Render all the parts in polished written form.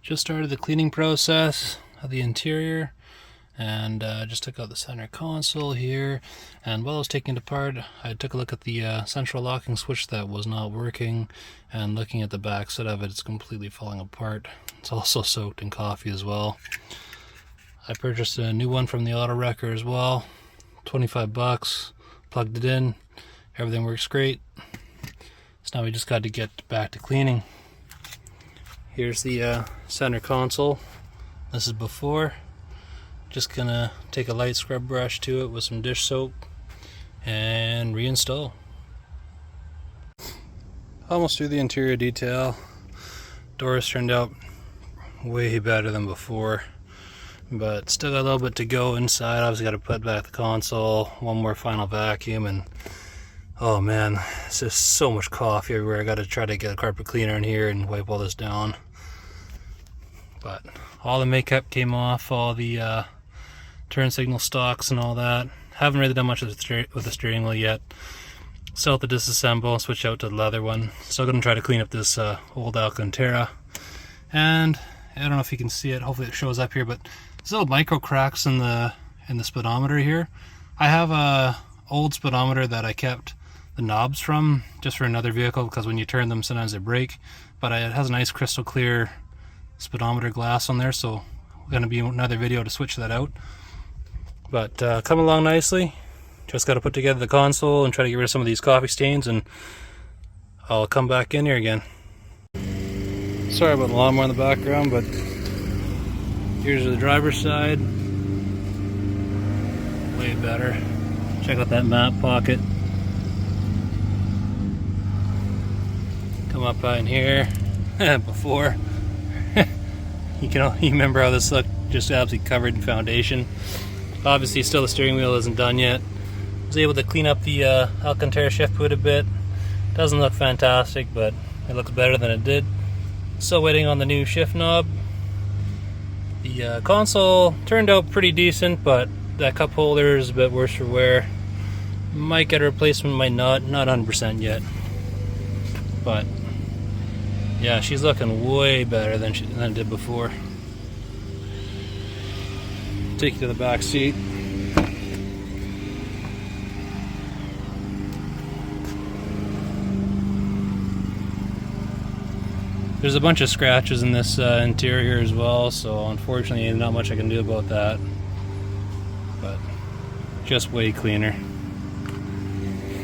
Just started the cleaning process of the interior, and just took out the center console here. And while I was taking it apart, I took a look at the central locking switch that was not working, and looking at the back side of it, it's completely falling apart. It's also soaked in coffee as well. I purchased a new one from the auto wrecker as well, 25 bucks, plugged it in, everything works great. So now we just got to get back to cleaning. Here's the center console. This is before. Just gonna take a light scrub brush to it with some dish soap and reinstall. Almost through the interior detail. Doors turned out way better than before, but still got a little bit to go inside. Obviously got to put back the console, one more final vacuum, and oh man, it's just so much coffee everywhere. I got to try to get a carpet cleaner in here and wipe all this down. But all the makeup came off, all the turn signal stalks and all that. Haven't really done much with the steering wheel yet. Still have to disassemble, switch out to the leather one. Still going to try to clean up this old Alcantara. And I don't know if you can see it, hopefully it shows up here, but there's little micro cracks in the speedometer here. I have a old speedometer that I kept the knobs from just for another vehicle, because when you turn them sometimes they break, but it has a nice crystal clear speedometer glass on there, so going to be another video to switch that out. But coming along nicely. Just got to put together the console and try to get rid of some of these coffee stains, and I'll come back in here again. Sorry about the lawnmower in the background, but here's the driver's side. Way better. Check out that map pocket. Come up in here. Before. You remember how this looked, just absolutely covered in foundation. Obviously still the steering wheel isn't done yet. Was able to clean up the Alcantara shift boot a bit. Doesn't look fantastic, but it looks better than it did. Still waiting on the new shift knob. The console turned out pretty decent, but that cup holder is a bit worse for wear. Might get a replacement, might not 100% yet. But yeah, she's looking way better than it did before. Take you to the back seat. There's a bunch of scratches in this interior as well, so unfortunately not much I can do about that. But just way cleaner.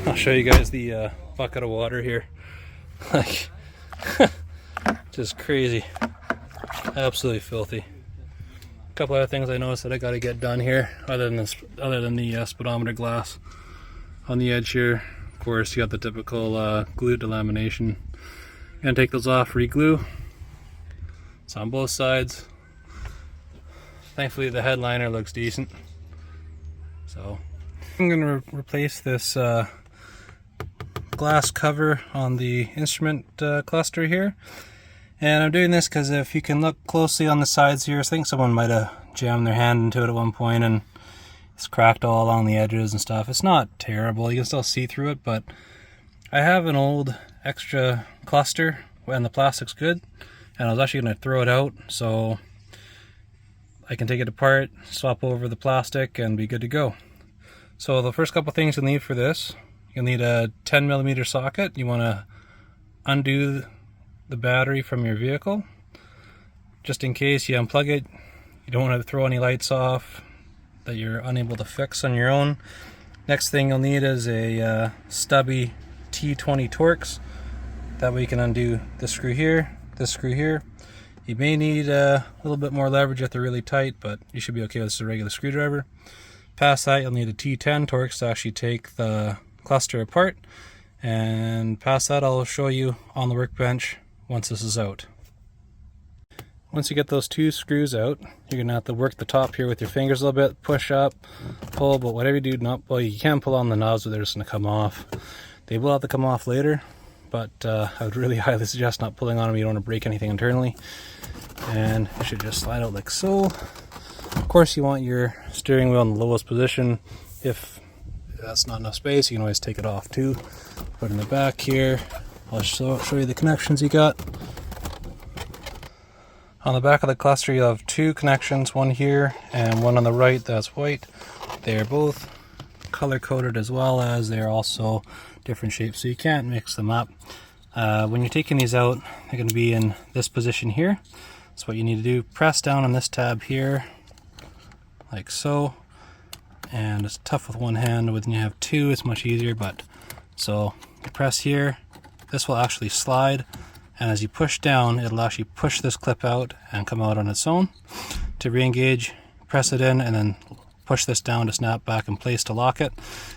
I'll show you guys the bucket of water here. Like, just crazy. Absolutely filthy. A couple other things I noticed that I got to get done here, other than the speedometer glass on the edge here. Of course, you got the typical glue delamination. Gonna take those off, re-glue. It's on both sides. Thankfully, the headliner looks decent. So I'm gonna replace this glass cover on the instrument cluster here. And I'm doing this because if you can look closely on the sides here, I think someone might have jammed their hand into it at one point and it's cracked all along the edges and stuff. It's not terrible, you can still see through it, but I have an old extra cluster and the plastic's good, and I was actually going to throw it out so I can take it apart, swap over the plastic, and be good to go. So the first couple things you'll need for this, you'll need a 10mm socket. You want to undo the battery from your vehicle, just in case you unplug it. You don't want to throw any lights off that you're unable to fix on your own. Next thing you'll need is a stubby T20 Torx. That way you can undo this screw here, this screw here. You may need a little bit more leverage if they're really tight, but you should be okay with just a regular screwdriver. Past that, you'll need a T10 Torx to actually take the cluster apart. And past that, I'll show you on the workbench once this is out. Once you get those two screws out, you're going to have to work the top here with your fingers a little bit, push up, pull, but whatever you do, well, you can pull on the knobs, but they're just going to come off. They will have to come off later, but I would really highly suggest not pulling on them. You don't want to break anything internally. And it should just slide out like so. Of course, you want your steering wheel in the lowest position. If that's not enough space, you can always take it off too. Put it in the back here. I'll show you the connections you got. On the back of the cluster you have two connections, one here and one on the right that's white. They are both color coded as well as they're also different shapes, so you can't mix them up. When you're taking these out, they're going to be in this position here. So what you need to do, press down on this tab here, like so. And it's tough with one hand. When you have two, it's much easier. But so you press here, this will actually slide, and as you push down, it'll actually push this clip out and come out on its own. To re-engage, press it in, and then push this down to snap back in place to lock it.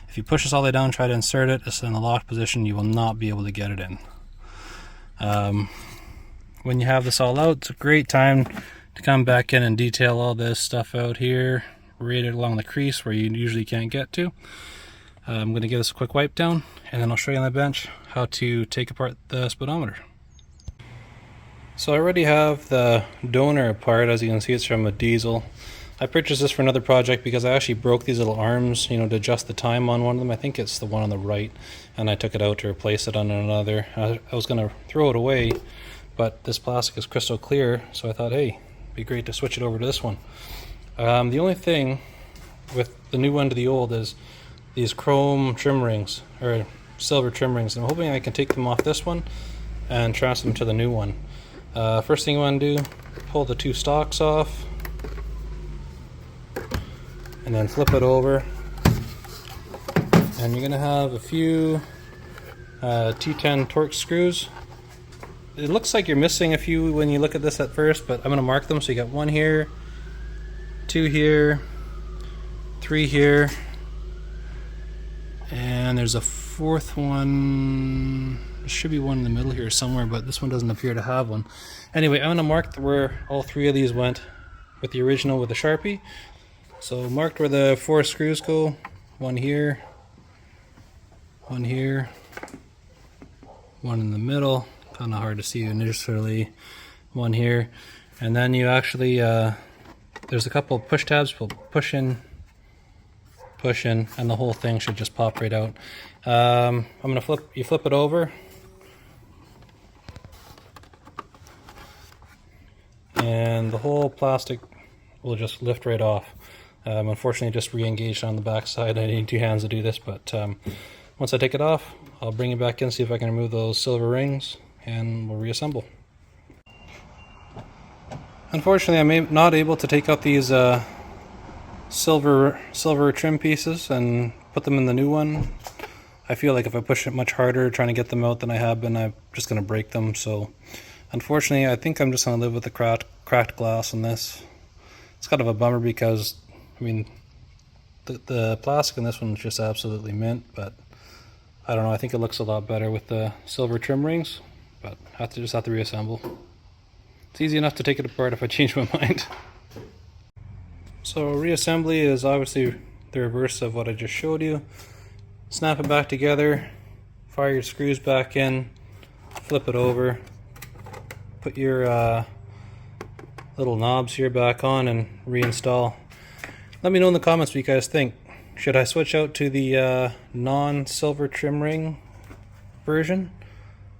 If you push this all the way down, try to insert it, it's in a locked position, you will not be able to get it in. When you have this all out, it's a great time to come back in and detail all this stuff out here, right along the crease where you usually can't get to. I'm going to give this a quick wipe down, and then I'll show you on the bench how to take apart the speedometer. So I already have the donor apart. As you can see, it's from a diesel. I purchased this for another project because I actually broke these little arms, to adjust the time on one of them. I think it's the one on the right, and I took it out to replace it on another. I was going to throw it away, but this plastic is crystal clear, so I thought, hey, it'd be great to switch it over to this one. The only thing with the new one to the old is these chrome trim rings, or silver trim rings. I'm hoping I can take them off this one and transfer them to the new one. First thing you want to do, pull the two stalks off, and then flip it over, and you're going to have a few T10 Torx screws. It looks like you're missing a few when you look at this at first, but I'm going to mark them. So you got one here, two here, three here, and there's a fourth one. There should be one in the middle here somewhere, but this one doesn't appear to have one. Anyway, I'm going to mark where all three of these went with the original with the Sharpie. So marked where the four screws go, one here, one here, one in the middle, kind of hard to see initially, one here, and then you actually, there's a couple of push tabs, we'll push in, and the whole thing should just pop right out. I'm going to flip it over, and the whole plastic will just lift right off. Unfortunately, just re-engaged on the back side. I need two hands to do this, but once I take it off, I'll bring it back in, see if I can remove those silver rings, and we'll reassemble. Unfortunately, I'm not able to take out these silver trim pieces and put them in the new one. I feel like if I push it much harder trying to get them out than I have been, I'm just going to break them. So unfortunately, I think I'm just going to live with the cracked glass on this. It's kind of a bummer because, I mean, the plastic in this one is just absolutely mint, but I don't know, I think it looks a lot better with the silver trim rings, but I just have to reassemble. It's easy enough to take it apart if I change my mind. So reassembly is obviously the reverse of what I just showed you. Snap it back together, fire your screws back in, flip it over, put your little knobs here back on, and reinstall. Let me know in the comments what you guys think. Should I switch out to the non-silver trim ring version,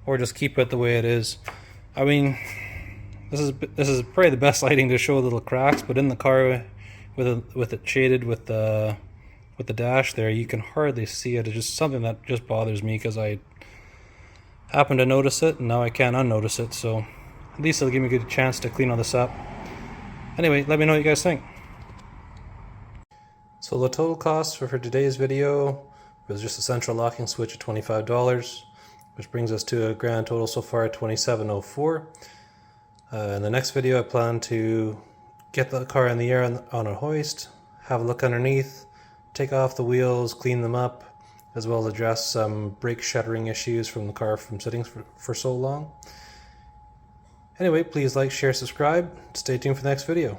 or just keep it the way it is? I mean, this is probably the best lighting to show little cracks, but in the car with it shaded with the dash there, you can hardly see it. It's just something that just bothers me because I happened to notice it, and now I can't unnotice it. So at least it'll give me a good chance to clean all this up. Anyway, let me know what you guys think. So the total cost for today's video was just a central locking switch at $25, which brings us to a grand total so far at $27.04. In the next video I plan to get the car in the air on a hoist, have a look underneath, take off the wheels, clean them up, as well as address some brake shuttering issues from the car from sitting for so long. Anyway, please like, share, subscribe. Stay tuned for the next video.